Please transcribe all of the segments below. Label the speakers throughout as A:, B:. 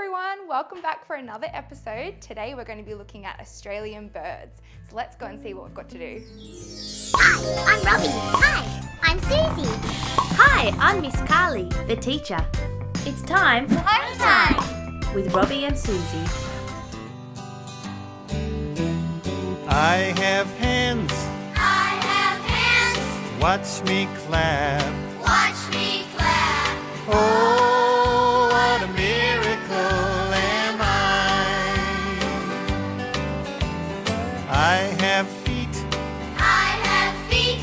A: everyone, welcome back for another episode. Today we're going to be looking at Australian birds. So let's go and see what we've got to do.
B: Hi, I'm Robbie. Hi, I'm Susie.
C: Hi, I'm Miss Carly, the teacher. It's time for
B: Home time.
C: with Robbie and Susie.
D: I have hands,
B: I have hands.
D: watch me clap.
B: Watch me clap.
D: Oh, what a miracle am I have feet,
B: I have feet.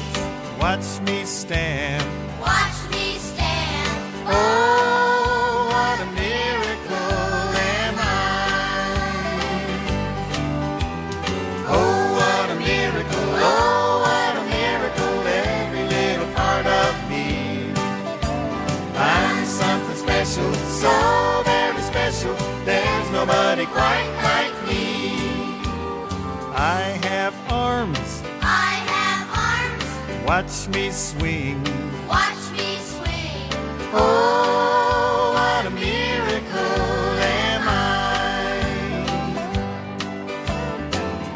D: watch me stand.
B: Watch me stand.
D: Oh, what a miracle am I. Oh, what a miracle, oh, what a miracle, every little part of me. I'm something special, so very special, there's nobody quite like me. I have arms,
B: I have arms.
D: watch me swing.
B: Watch me swing.
D: Oh, what a miracle am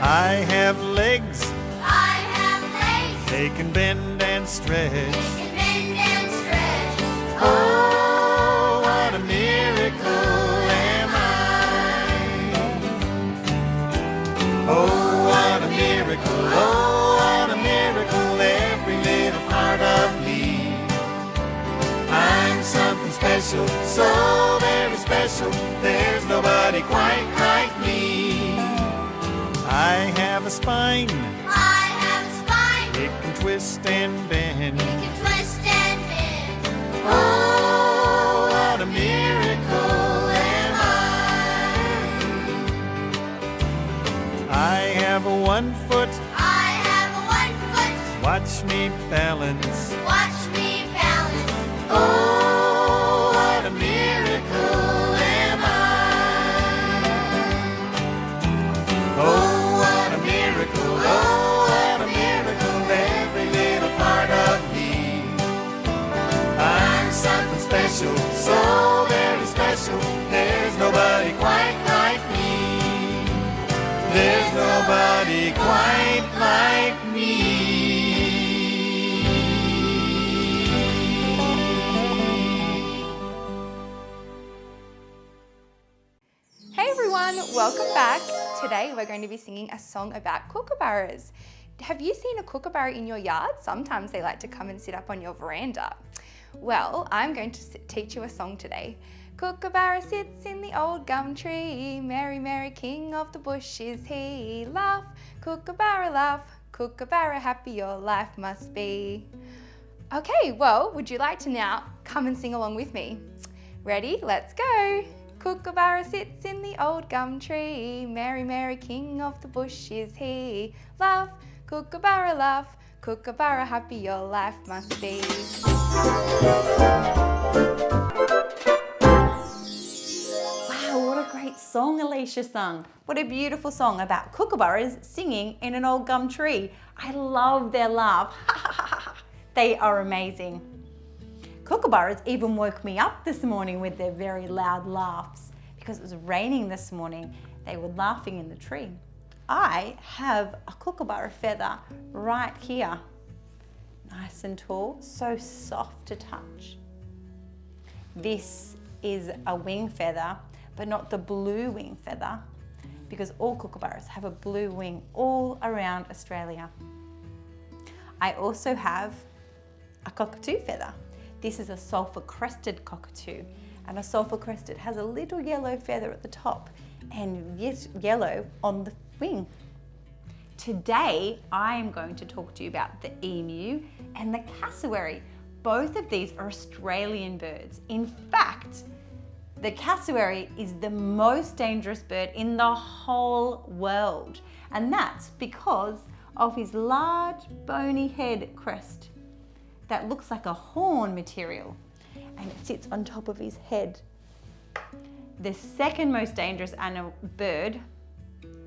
D: I have legs,
B: I have legs.
D: they can bend and stretch.
B: They can bend and stretch.
D: Oh, what a miracle am I. Oh, what a miracle, oh, what a miracle, every little part of me. I'm something special, so very special, there's nobody quite like me. I have a spine,
B: I have a spine.
D: it can twist and bend.
B: It can twist and bend.
D: Oh, what a miracle am I have a 1 foot,
B: I have a 1 foot.
D: watch me balance.
B: Watch me balance.
D: Oh, what a miracle am I. Oh, what a miracle, oh, what a miracle, every little part of me. I'm something special, so very special, there's nobody quite like me. There's nobody quite like me.
A: Hey everyone, welcome back. Today we're going to be singing a song about kookaburras. Have you seen a kookaburra in your yard? Sometimes they like to come and sit up on your veranda. Well, I'm going to teach you a song today. Kookaburra sits in the old gum tree, Mary, Mary, king of the bush is he. Laugh, kookaburra, happy your life must be. Okay, well, would you like to now come and sing along with me? Ready? Let's go. Kookaburra sits in the old gum tree, Mary, Mary, king of the bush is he. Laugh, kookaburra, happy your life must be.
C: Wow, what a great song Alicia sung. What a beautiful song about kookaburras singing in an old gum tree. I love their laugh. They are amazing. Kookaburras even woke me up this morning with their very loud laughs. Because it was raining this morning, they were laughing in the tree. I have a kookaburra feather right here. Nice and tall, so soft to touch. This is a wing feather, but not the blue wing feather, because all kookaburras have a blue wing all around Australia. I also have a cockatoo feather. This is a sulphur-crested cockatoo, and a sulphur-crested has a little yellow feather at the top and yellow on the wing. Today, I am going to talk to you about the emu and the cassowary. Both of these are Australian birds. In fact, the cassowary is the most dangerous bird in the whole world, and that's because of his large bony head crest that looks like a horn material, and it sits on top of his head. The second most dangerous bird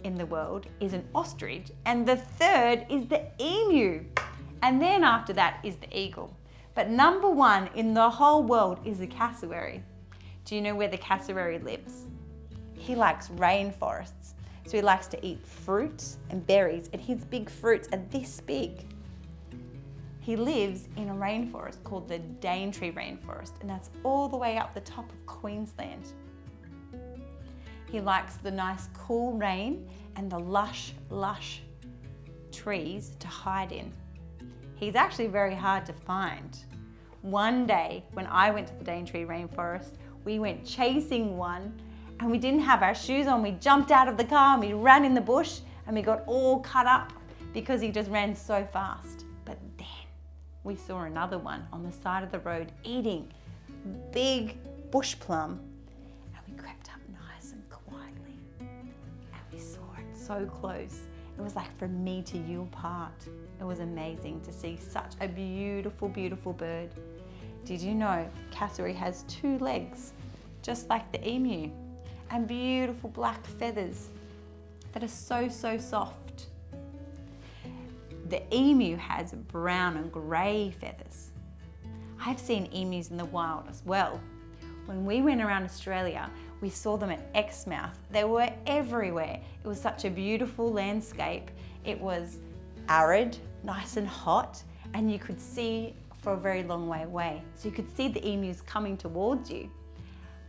C: in the world is an ostrich, and the third is the emu, and then after that is the eagle. But number one in the whole world is the cassowary. Do you know where the cassowary lives? He likes rainforests, so he likes to eat fruits and berries, and his big fruits are this big. He lives in a rainforest called the Daintree Rainforest, and that's all the way up the top of Queensland. He likes the nice cool rain and the lush trees to hide in. He's actually very hard to find. One day when I went to the Daintree Rainforest, we went chasing one and we didn't have our shoes on. We jumped out of the car and we ran in the bush and we got all cut up because he just ran so fast. But then we saw another one on the side of the road eating big bush plum, and we crept up nice and quietly and we saw it so close. It was like from me to you apart. It was amazing to see such a beautiful, beautiful bird. Did you know cassowary has 2 legs, just like the emu, and beautiful black feathers that are so, so soft. The emu has brown and grey feathers. I've seen emus in the wild as well. When we went around Australia, we saw them at Exmouth. They were everywhere. It was such a beautiful landscape. It was arid, nice and hot, and you could see for a very long way away. So you could see the emus coming towards you.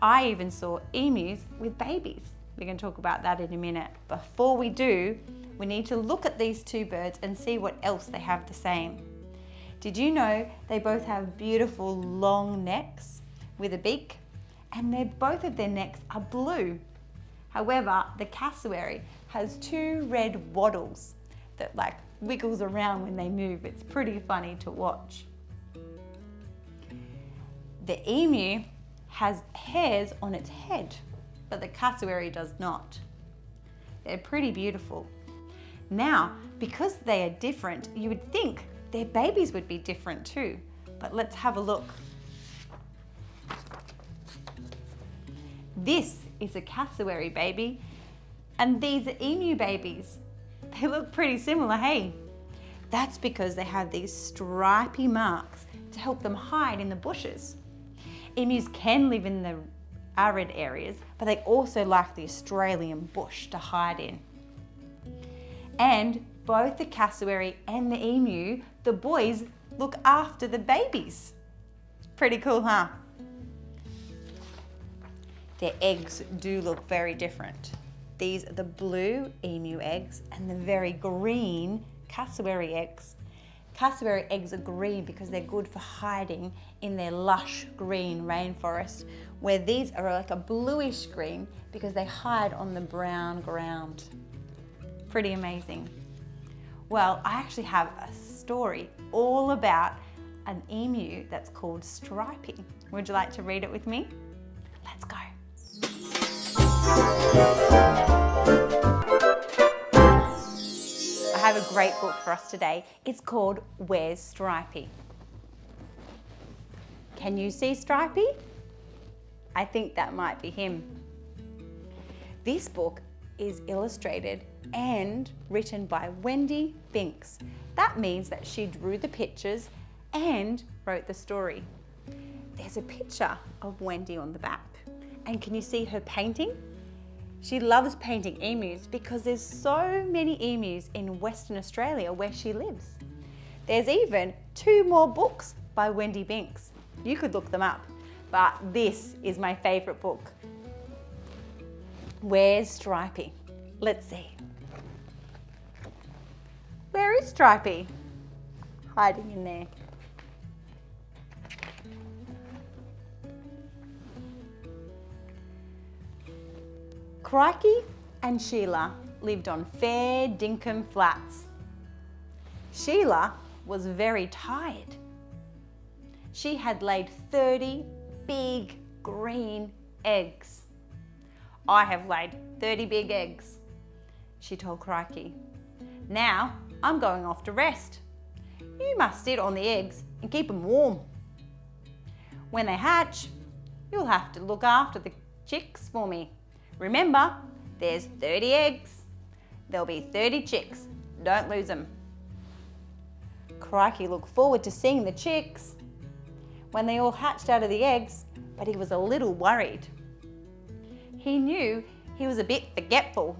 C: I even saw emus with babies. We're going to talk about that in a minute. Before we do, we need to look at these 2 birds and see what else they have the same. Did you know they both have beautiful long necks with a beak? And both of their necks are blue. However, the cassowary has 2 red wattles that like wiggles around when they move. It's pretty funny to watch. The emu has hairs on its head, but the cassowary does not. They're pretty beautiful. Now, because they are different, you would think their babies would be different too. But let's have a look. This is a cassowary baby, and these are emu babies. They look pretty similar, hey? That's because they have these stripy marks to help them hide in the bushes. Emus can live in the arid areas, but they also like the Australian bush to hide in. And both the cassowary and the emu, the boys look after the babies. Pretty cool, huh? Their eggs do look very different. These are the blue emu eggs and the very green cassowary eggs. Cassowary eggs are green because they're good for hiding in their lush green rainforest, where these are like a bluish green because they hide on the brown ground. Pretty amazing. Well, I actually have a story all about an emu that's called Stripey. Would you like to read it with me? Let's go. I have a great book for us today. It's called Where's Stripey? Can you see Stripey? I think that might be him. This book is illustrated and written by Wendy Binks. That means that she drew the pictures and wrote the story. There's a picture of Wendy on the back. And can you see her painting? She loves painting emus because there's so many emus in Western Australia where she lives. There's even 2 more books by Wendy Binks. You could look them up, but this is my favourite book. Where's Stripey? Let's see. Where is Stripey? Hiding in there. Crikey and Sheila lived on Fair Dinkum Flats. Sheila was very tired. She had laid 30 big green eggs. I have laid 30 big eggs, she told Crikey. Now I'm going off to rest. You must sit on the eggs and keep them warm. When they hatch, you'll have to look after the chicks for me. Remember, there's 30 eggs. There'll be 30 chicks. Don't lose them. Crikey looked forward to seeing the chicks when they all hatched out of the eggs, but he was a little worried. He knew He was a bit forgetful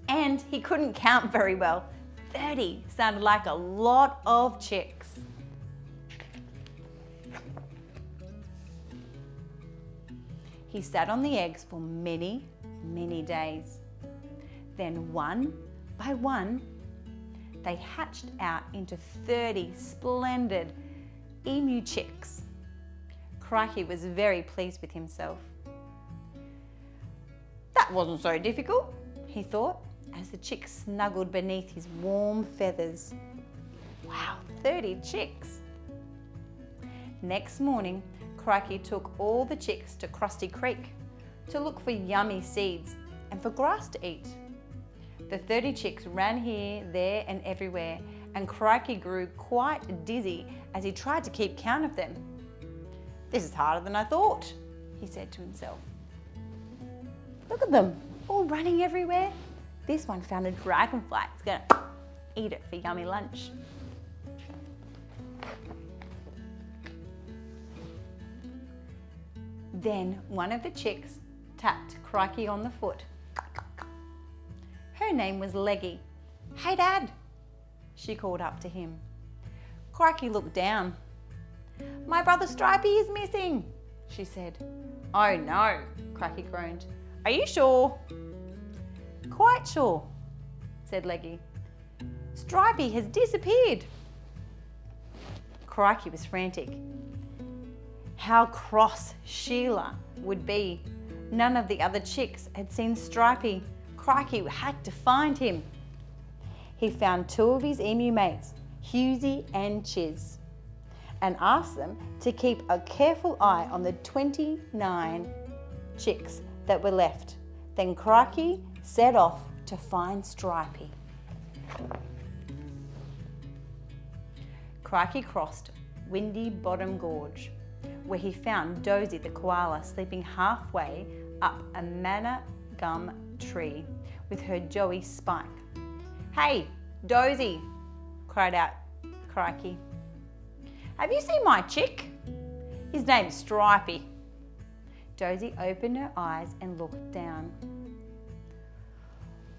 C: and he couldn't count very well. 30 sounded like a lot of chicks. He sat on the eggs for many, many days. Then one by one, they hatched out into 30 splendid emu chicks. Crikey was very pleased with himself. That wasn't so difficult, he thought, as the chicks snuggled beneath his warm feathers. Wow, 30 chicks. Next morning, Crikey took all the chicks to Krusty Creek to look for yummy seeds and for grass to eat. The 30 chicks ran here, there and everywhere, and Crikey grew quite dizzy as he tried to keep count of them. This is harder than I thought, he said to himself. Look at them, all running everywhere. This one found a dragonfly. It's gonna eat it for yummy lunch. Then one of the chicks tapped Crikey on the foot. Her name was Leggy. Hey Dad, she called up to him. Crikey looked down. My brother Stripey is missing, she said. Oh no, Crikey groaned. Are you sure? Quite sure, said Leggy. Stripey has disappeared. Crikey was frantic. How cross Sheila would be. None of the other chicks had seen Stripey. Crikey had to find him. He found two of his emu mates, Hughesy and Chiz, and asked them to keep a careful eye on the 29 chicks that were left. Then Crikey set off to find Stripey. Crikey crossed Windy Bottom Gorge, where he found Dozy the koala sleeping halfway up a manna gum tree with her Joey Spike. Hey, Dozy, cried out Crikey. Have you seen my chick? His name's Stripey. Dozy opened her eyes and looked down.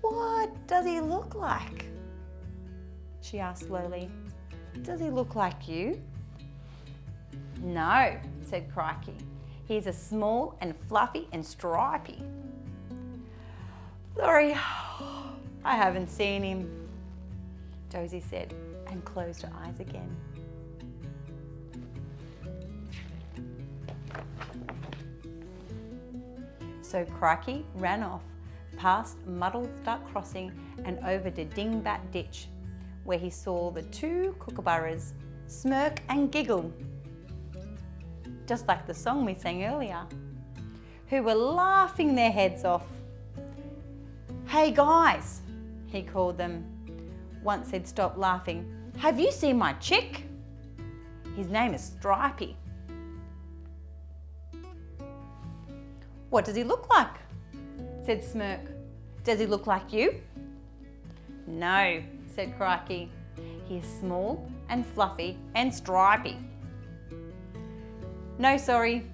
C: What does he look like? She asked slowly. Does he look like you? No, said Crikey. He's a small and fluffy and stripy. Sorry, I haven't seen him, Dozy said and closed her eyes again. So Crikey ran off past Muddled Duck Crossing and over to Dingbat Ditch, where he saw the two kookaburras smirk and giggle, just like the song we sang earlier, who were laughing their heads off. Hey guys, he called them once they'd stopped laughing. Have you seen my chick? His name is Stripey. What does he look like? Said Smirk. Does he look like you? No, said Crikey. He is small and fluffy and stripy. No, sorry,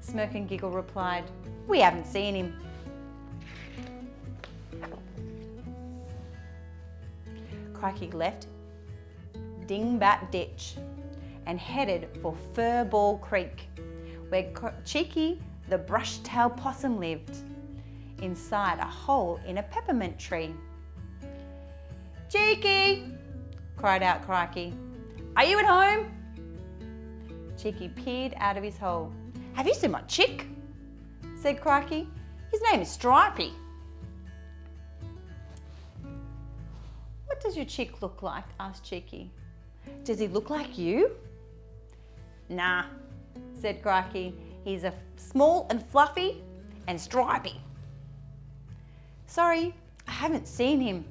C: Smirk and Giggle replied. We haven't seen him. Crikey left Dingbat Ditch and headed for Furball Creek, where Cheeky the brush-tailed possum lived, inside a hole in a peppermint tree. Cheeky, cried out Crikey. Are you at home? Cheeky peered out of his hole. Have you seen my chick? Said Crikey. His name is Stripey. What does your chick look like? Asked Cheeky. Does he look like you? Nah, said Crikey. He's a small and fluffy and stripy. Sorry, I haven't seen him,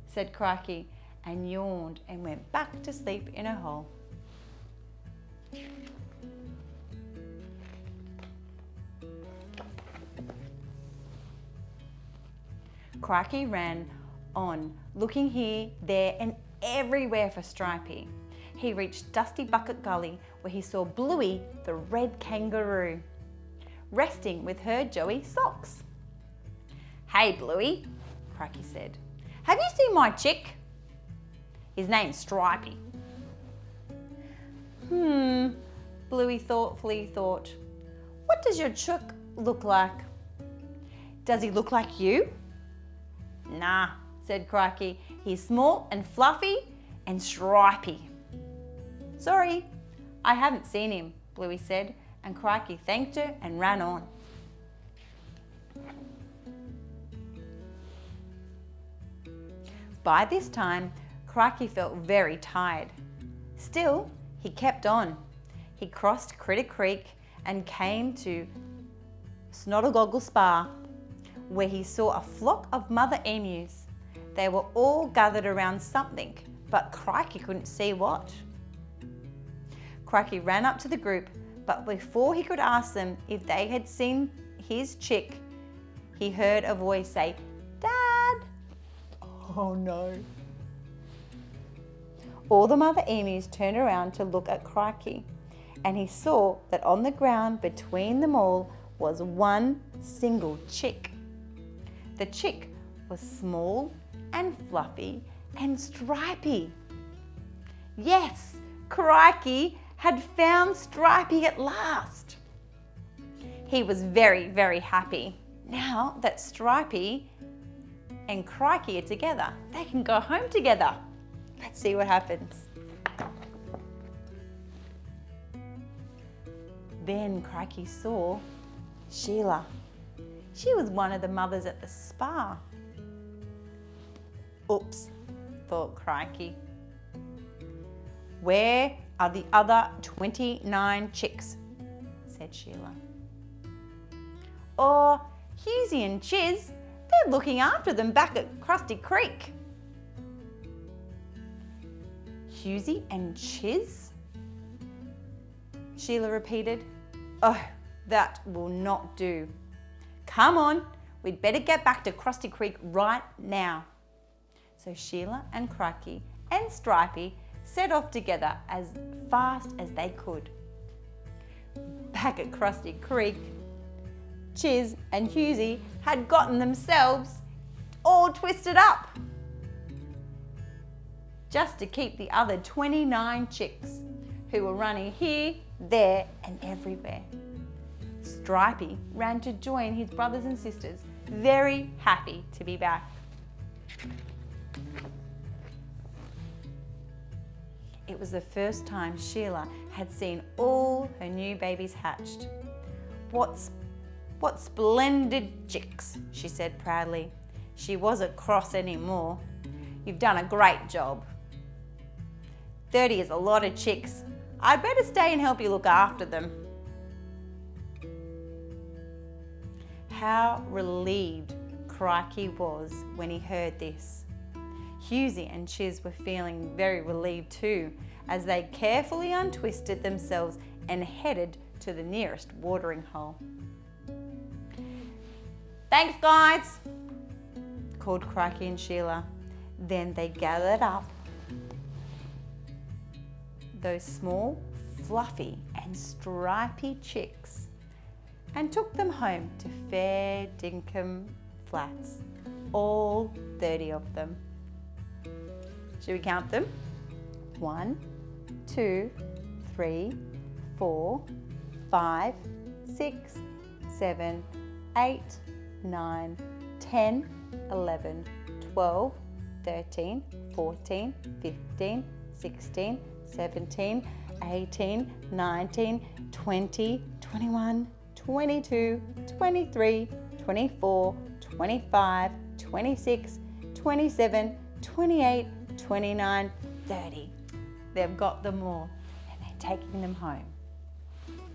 C: said Crikey and yawned and went back to sleep in a hole. Crikey ran on, looking here, there and everywhere for Stripey. He reached Dusty Bucket Gully, where he saw Bluey, the red kangaroo, resting with her Joey socks. "Hey, Bluey," Crikey said. "Have you seen my chick? His name's Stripey." Bluey thoughtfully thought. "What does your chick look like? Does he look like you?" "Nah," said Crikey. "He's small and fluffy and stripy." "Sorry, I haven't seen him," Bluey said, and Crikey thanked her and ran on. By this time, Crikey felt very tired. Still, he kept on. He crossed Critter Creek and came to Snodogoggle Spa, where he saw a flock of mother emus. They were all gathered around something, but Crikey couldn't see what. Crikey ran up to the group, but before he could ask them if they had seen his chick, he heard a voice say, "Dad!" Oh no. All the mother emus turned around to look at Crikey, and he saw that on the ground between them all was one single chick. The chick was small and fluffy and stripy. Yes, Crikey had found Stripey at last. He was very, very happy. Now that Stripey and Crikey are together, they can go home together. Let's see what happens. Then Crikey saw Sheila. She was one of the mothers at the spa. Oops, thought Crikey. "Where are the other 29 chicks?" said Sheila. "Oh, Hughesy and Chiz, they're looking after them back at Crusty Creek." "Hughesy and Chiz?" Sheila repeated. "Oh, that will not do. Come on, we'd better get back to Crusty Creek right now." So Sheila and Crikey and Stripey set off together as fast as they could. Back at Crusty Creek, Chiz and Hughesy had gotten themselves all twisted up, just to keep the other 29 chicks who were running here, there and everywhere. Stripey ran to join his brothers and sisters, very happy to be back. It was the first time Sheila had seen all her new babies hatched. What splendid chicks," she said proudly. She wasn't cross anymore. "You've done a great job. 30 is a lot of chicks. I'd better stay and help you look after them." How relieved Crikey was when he heard this. Hughesy and Chiz were feeling very relieved too, as they carefully untwisted themselves and headed to the nearest watering hole. "Thanks, guys," called Crikey and Sheila. Then they gathered up those small, fluffy and stripy chicks and took them home to Fair Dinkum Flats, all 30 of them. Should we count them? 1, 2, 3, 4, 5, 6, 7, 8, 9, 10, 11, 12, 13, 14, 15, 16, 17, 18, 19, 20, 21, 22, 23, 24, 25, 26, 27, 28, 29, 30. They've got them all and they're taking them home.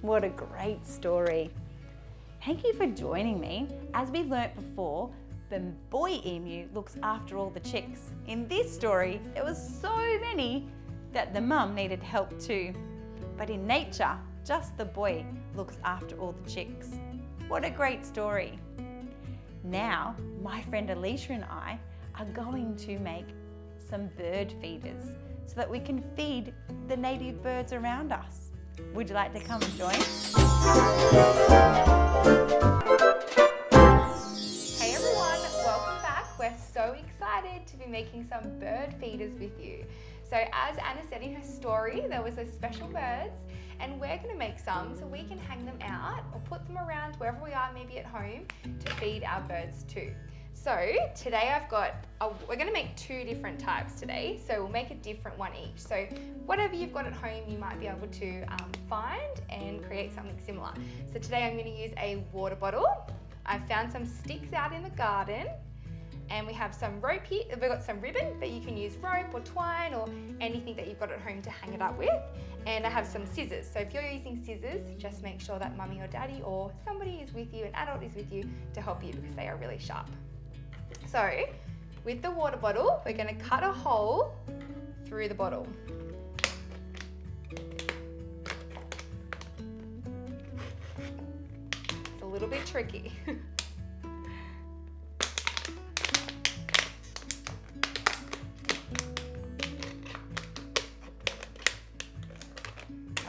C: What a great story. Thank you for joining me. As we learnt before, the boy emu looks after all the chicks. In this story, there was so many that the mum needed help too. But in nature, just the boy looks after all the chicks. What a great story. Now, my friend Alicia and I are going to make some bird feeders so that we can feed the native birds around us. Would you like to come and join?
A: Hey everyone, So as Anna said in her story, there was those special birds, and we're going to make some so we can hang them out or put them around wherever we are, maybe at home, to feed our birds too. So today we're going to make 2 different types today, so we'll make a different one each. So whatever you've got at home, you might be able to find and create something similar. So today I'm going to use a water bottle. I've found some sticks out in the garden, and we have some rope here. We've got some ribbon, but you can use rope or twine or anything that you've got at home to hang it up with. And I have some scissors. So if you're using scissors, just make sure that mummy or daddy or somebody is with you, an adult is with you to help you, because they are really sharp. So with the water bottle, we're going to cut a hole through the bottle. It's a little bit tricky.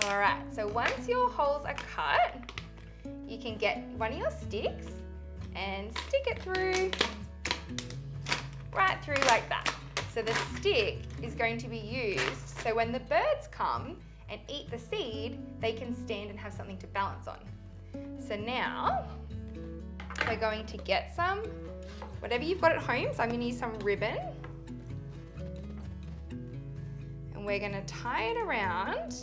A: All right, so once your holes are cut, you can get one of your sticks and stick it through, right through like that. So the stick is going to be used so when the birds come and eat the seed, they can stand and have something to balance on. So now we're going to get some, whatever you've got at home, so I'm going to use some ribbon. And we're going to tie it around.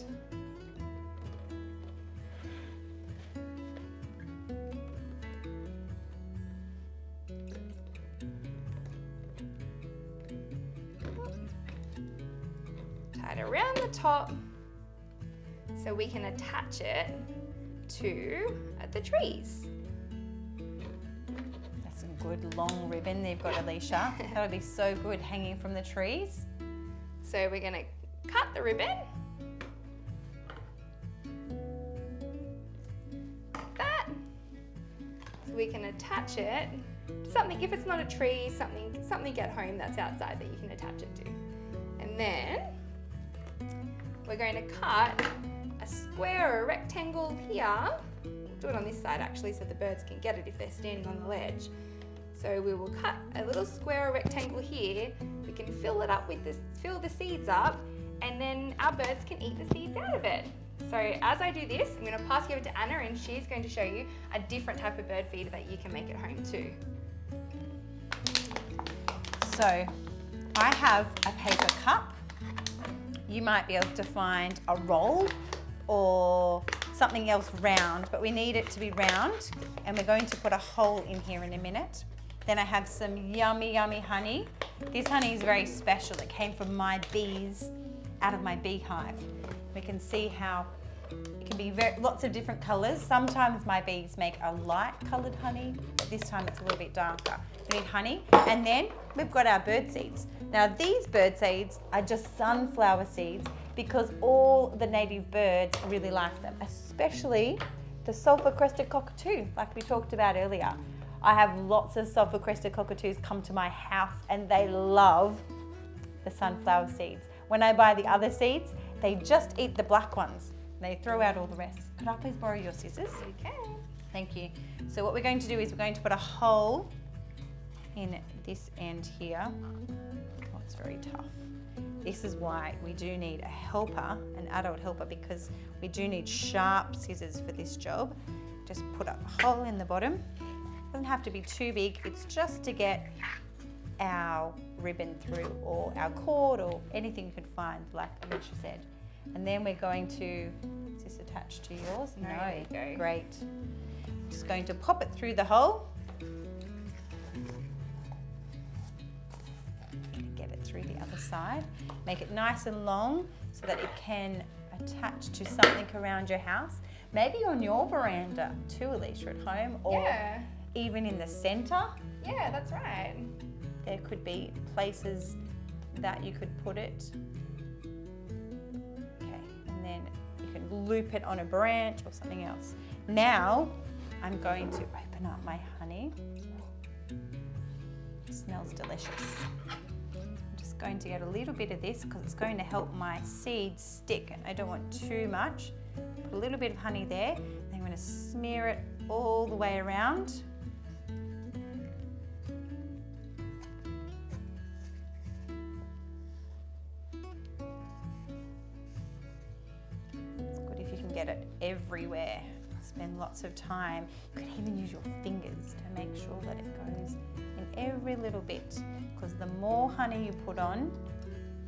A: Tie it around the top so we can attach it to the trees.
C: That's a good long ribbon they've got, Alicia. That'll be so good hanging from the trees.
A: So we're going to cut the ribbon like that, so we can attach it to something. If it's not a tree, something at home that's outside that you can attach it to. And then we're going to cut a square or a rectangle here. We'll do it on this side actually, so the birds can get it if they're standing on the ledge. So we will cut a little square or rectangle here. We can fill it up with this, fill the seeds up, and then our birds can eat the seeds out of it. So as I do this, I'm going to pass you over to Anna, and she's going to show you a different type of bird feeder that you can make at home too.
C: So I have a paper cup. You might be able to find a roll or something else round, but we need it to be round, and we're going to put a hole in here in a minute. Then I have some yummy, yummy honey. This honey is very special. It came from my bees out of my beehive. We can see how it can be lots of different colors. Sometimes my bees make a light colored honey, but this time it's a little bit darker. We need honey, and then we've got our bird seeds. Now these bird seeds are just sunflower seeds because all the native birds really like them, especially the sulphur-crested cockatoo, like we talked about earlier. I have lots of sulphur-crested cockatoos come to my house and they love the sunflower seeds. When I buy the other seeds, they just eat the black ones. They throw out all the rest. Could I please borrow your scissors?
A: You can.
C: Thank you. So what we're going to do is we're going to put a hole in this end here. Oh, it's very tough. This is why we do need a helper, an adult helper, because we do need sharp scissors for this job. Just put a hole in the bottom. Doesn't have to be too big. It's just to get our ribbon through, or our cord, or anything you can find, like Alicia said. And then we're going to, is this attached to yours?
A: No, there you go.
C: Great. Just going to pop it through the hole. Get it through the other side. Make it nice and long so that it can attach to something around your house. Maybe on your veranda too, Alicia, at home, or even in the centre.
A: Yeah, that's right.
C: There could be places that you could put it. Okay, and then you can loop it on a branch or something else. Now, I'm going to open up my honey. It smells delicious. I'm just going to get a little bit of this because it's going to help my seeds stick, and I don't want too much. Put a little bit of honey there, then I'm going to smear it all the way around. everywhere. Spend lots of time. You could even use your fingers to make sure that it goes in every little bit, because the more honey you put on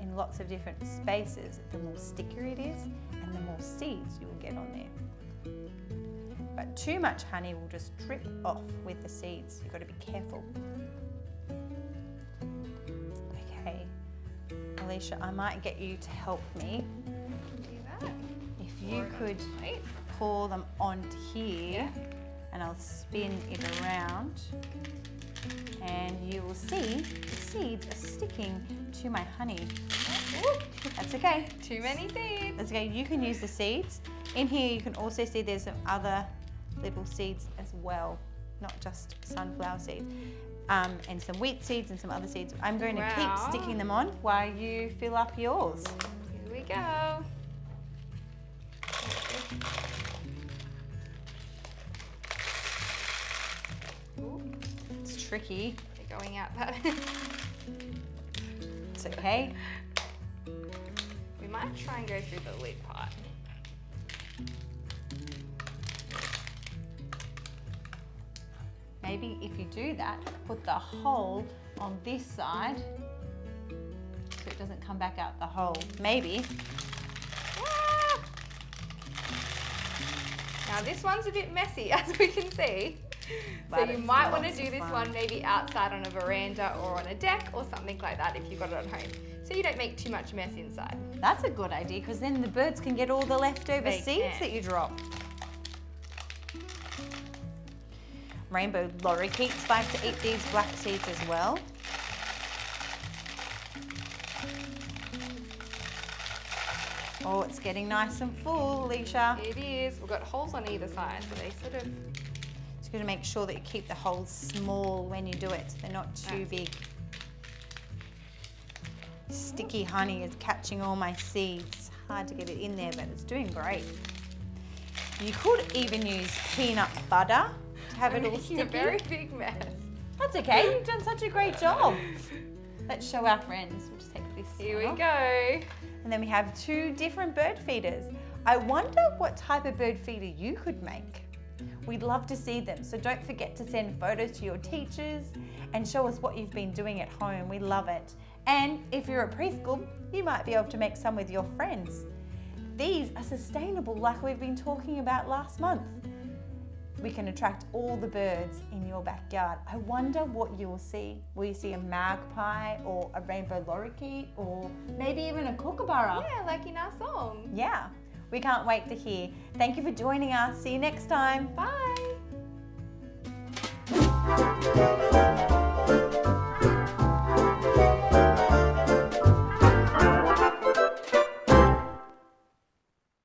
C: in lots of different spaces, the more stickier it is and the more seeds you will get on there. But too much honey will just drip off with the seeds. You've got to be careful. Okay, Alicia, I might get you to help me.
A: Do that.
C: If you could pour them onto here, and I'll spin it around, and you will see the seeds are sticking to my honey. That's okay.
A: Too many seeds.
C: That's okay. You can use the seeds. In here you can also see there's some other little seeds as well, not just sunflower seeds. And some wheat seeds and some other seeds. I'm going to keep sticking them on while you fill up yours.
A: Here we go. Ooh,
C: It's tricky.
A: they're going out that.
C: It's okay.
A: We might try and go through the lid part.
C: Maybe if you do that, put the hole on this side so it doesn't come back out the hole. Maybe.
A: Ah! Now this one's a bit messy, as we can see. So
C: But
A: you
C: it's
A: might want to
C: lots
A: do
C: of
A: this
C: fun.
A: one maybe outside on a veranda or on a deck or something like that if you've got it at home. So you don't make too much mess inside.
C: That's a good idea, because then the birds can get all the leftover
A: They
C: seeds
A: can.
C: that you drop. Rainbow lorikeets like to eat these black seeds as well. Oh, it's getting nice and full, Alicia.
A: It is. We've got holes on either side, so they sort of.
C: Just going to make sure that you keep the holes small when you do it. They're not too
A: That's
C: big. Sticky honey is catching all my seeds. It's hard to get it in there, but it's doing great. You could even use peanut butter to have it all
A: making
C: sticky.
A: a very big mess.
C: That's okay, you've done such a great job. Let's show our friends. We'll just take this
A: Here
C: one
A: we
C: off.
A: go.
C: And then we have 2 different bird feeders. I wonder what type of bird feeder you could make. We'd love to see them, so don't forget to send photos to your teachers and show us what you've been doing at home. We love it. And if you're at preschool, you might be able to make some with your friends. These are sustainable, like we've been talking about last month. We can attract all the birds in your backyard. I wonder what you'll see. Will you see a magpie or a rainbow lorikeet or maybe even a kookaburra?
A: Yeah, like in our song.
C: Yeah, we can't wait to hear. Thank you for joining us. See you next time.
A: Bye.